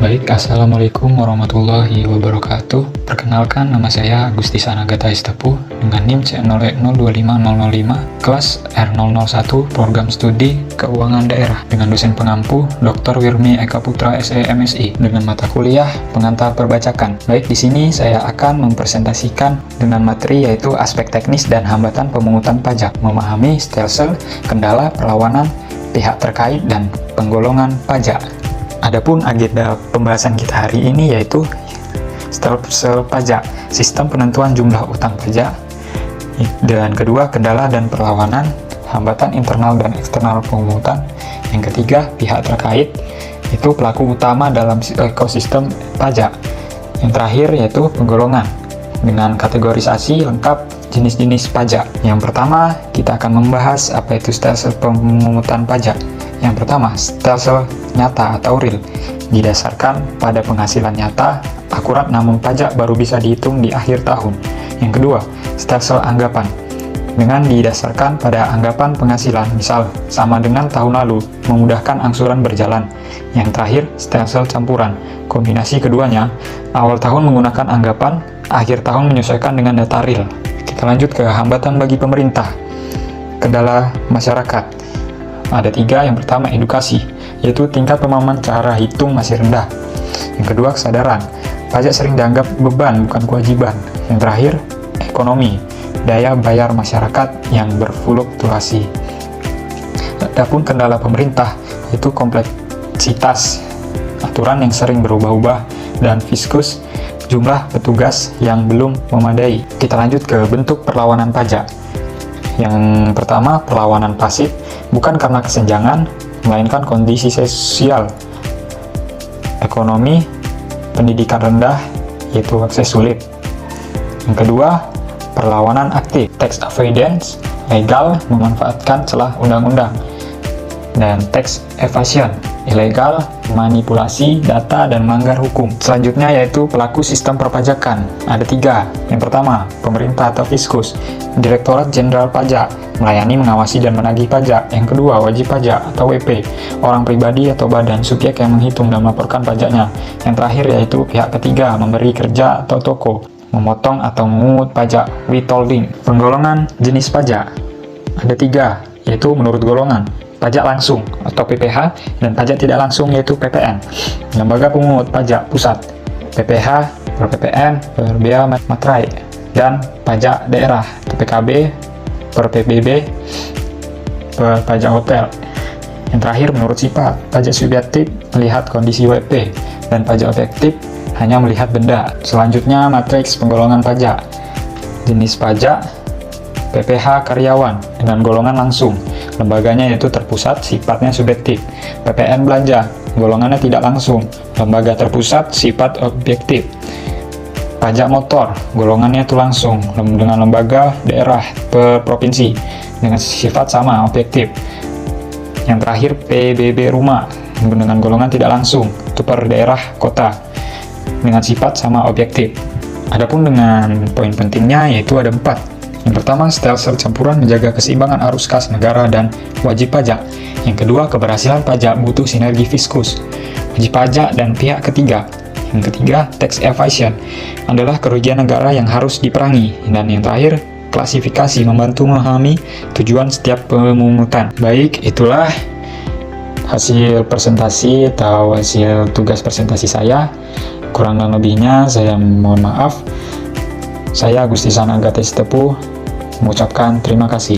Baik, Assalamualaikum warahmatullahi wabarakatuh. Perkenalkan, nama saya Agustisan Agatha Estepu dengan NIM C0E025005, kelas R001, Program Studi Keuangan Daerah, dengan dosen pengampu Dr. Wirmi Eka Putra SE MSI, dengan mata kuliah Pengantar Perbajakan. Baik, di sini saya akan mempresentasikan dengan materi yaitu aspek teknis dan hambatan pemungutan pajak, memahami stelsel, kendala, perlawanan pihak terkait, dan penggolongan pajak. Adapun agenda pembahasan kita hari ini yaitu stelsel pajak, sistem penentuan jumlah utang pajak, dan kedua kendala dan perlawanan, hambatan internal dan eksternal pemungutan, yang ketiga pihak terkait, itu pelaku utama dalam ekosistem pajak, yang terakhir yaitu penggolongan dengan kategorisasi lengkap jenis-jenis pajak. Yang pertama kita akan membahas apa itu stelsel pemungutan pajak. Yang pertama, stelsel nyata atau real, didasarkan pada penghasilan nyata, akurat namun pajak baru bisa dihitung di akhir tahun. Yang kedua, stelsel anggapan, dengan didasarkan pada anggapan penghasilan, misal sama dengan tahun lalu, memudahkan angsuran berjalan. Yang terakhir, stelsel campuran, kombinasi keduanya, awal tahun menggunakan anggapan, akhir tahun menyesuaikan dengan data real. Kita lanjut ke hambatan bagi pemerintah. Kendala masyarakat. Ada tiga. Yang pertama, edukasi, yaitu tingkat pemahaman cara hitung masih rendah. Yang kedua, kesadaran, pajak sering dianggap beban bukan kewajiban. Yang terakhir, ekonomi, daya bayar masyarakat yang berfluktuasi. Adapun kendala pemerintah, yaitu kompleksitas aturan yang sering berubah-ubah dan fiskus jumlah petugas yang belum memadai. Kita lanjut ke bentuk perlawanan pajak. Yang pertama, perlawanan pasif, bukan karena kesenjangan, melainkan kondisi sosial, ekonomi, pendidikan rendah, yaitu akses sulit. Yang kedua, perlawanan aktif, tax avoidance, legal, memanfaatkan celah undang-undang, dan tax evasion, ilegal, manipulasi data dan melanggar hukum. Selanjutnya yaitu pelaku sistem perpajakan. Ada tiga. Yang pertama, pemerintah atau fiskus, Direktorat Jenderal Pajak, melayani, mengawasi, dan menagih pajak. Yang kedua, wajib pajak atau WP, orang pribadi atau badan subjek yang menghitung dan melaporkan pajaknya. Yang terakhir yaitu pihak ketiga, memberi kerja atau toko, memotong atau memungut pajak, withholding. Penggolongan jenis pajak ada tiga, yaitu menurut golongan, pajak langsung atau PPh, dan pajak tidak langsung yaitu PPN. Lembaga pemungut pajak pusat, PPh, per PPN, per bea materai, dan pajak daerah, PKB, per PBB, per pajak hotel. Yang terakhir, menurut sifat, pajak subjektif melihat kondisi WP, dan pajak objektif hanya melihat benda. Selanjutnya, matriks penggolongan pajak. Jenis pajak, PPh karyawan dengan golongan langsung, lembaganya yaitu terpusat, sifatnya subjektif. PPN belanja, golongannya tidak langsung, lembaga terpusat, sifat objektif. Pajak motor, golongannya itu langsung, dengan lembaga daerah per provinsi, dengan sifat sama, objektif. Yang terakhir, PBB rumah, dengan golongan tidak langsung, itu per daerah kota, dengan sifat sama, objektif. Adapun dengan poin pentingnya yaitu ada 4. Yang pertama, stelsel campuran menjaga keseimbangan arus kas negara dan wajib pajak. Yang kedua, keberhasilan pajak butuh sinergi fiskus, wajib pajak, dan pihak ketiga. Yang ketiga, tax evasion adalah kerugian negara yang harus diperangi. Dan yang terakhir, klasifikasi membantu memahami tujuan setiap pemungutan. Baik, itulah hasil presentasi atau hasil tugas presentasi saya. Kurang dan lebihnya saya mohon maaf. Saya Agustisan Agatha Estepu mengucapkan terima kasih.